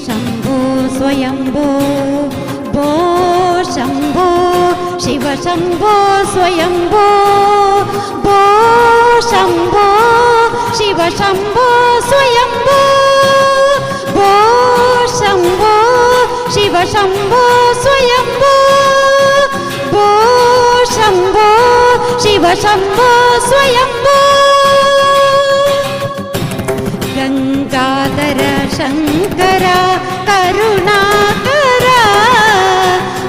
शम्भो स्वयम्भो भो शम्भो शिव शम्भो स्वयम्भो भो शम्भो शिव शम्भो स्वयम्भो भो शम्भो शिव शम्भो स्वयम्भो भो शम्भो शिव शम्भो स्वयम्भो गंगाधर शंकर करुणाकर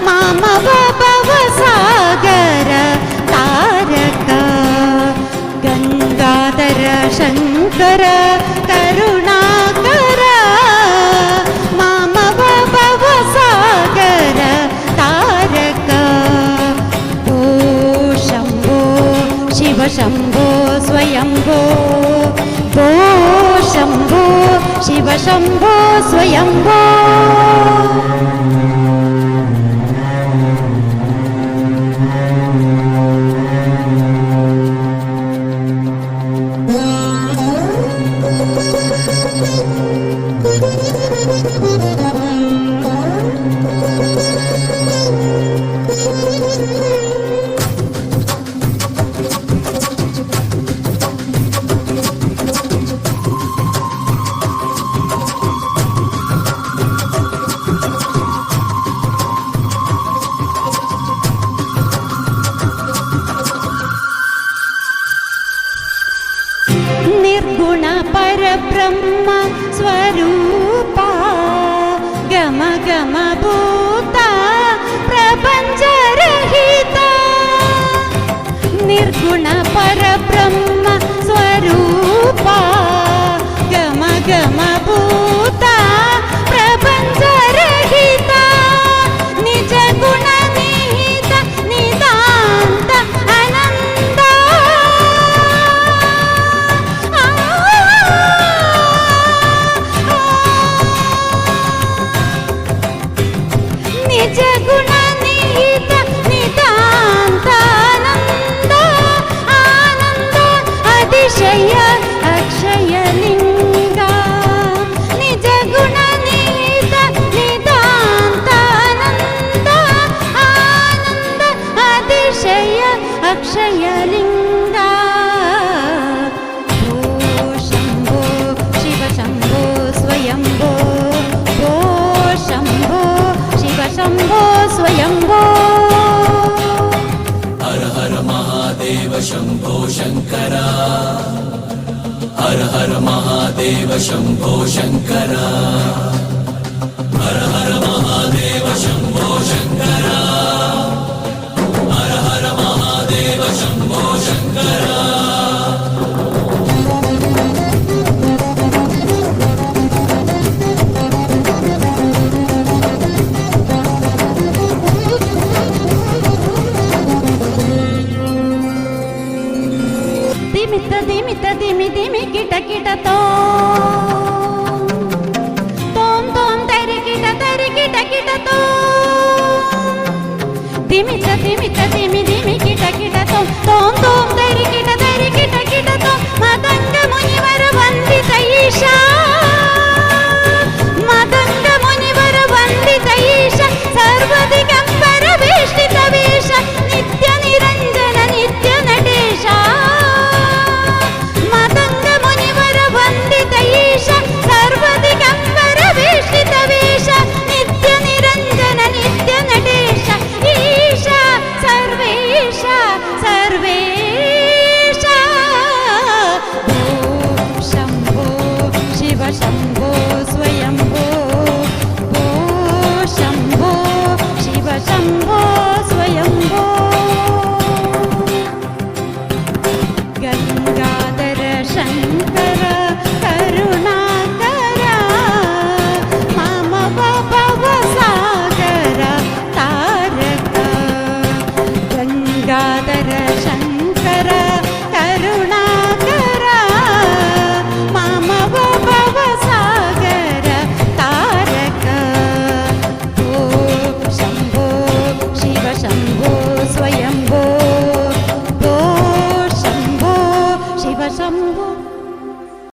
मामव भवसागर तारक गंगाधर शंकर करुणाकर मामव भवसागर तारक भो शंभो शिव शंभो स्वयंभो भो शंभो शिव शंभो स्वयंभो निर्गुण परब्रह्म स्वरूपा गम गम भूता प्रपंच रहिता निर्गुण परब्रह्म स्वरूपा गम गम भूता प्रपंच रहिता निज गुण निहित निदांत अनंत निज गुण निहित निदांत आनंद आनंद अतिशय अक्षय लिंग निज गुण निहित निदांत आनंद आनंद अतिशय अक्षय लिंग भो शंभो शिव शंभो स्वयंभो भो शंभो शिव शंभो स्वयंभो हर हर महादेव शंभो शंकर हर हर महादेव शंभो शंकर हर हर महादेव शंभो शंकर हर हर महादेव शंभो शंकर दिमित दिमित दिमि दिमि किट किट तो तोम तोम तरि किट किट किट तो दिमित दिमित दिमि दिमि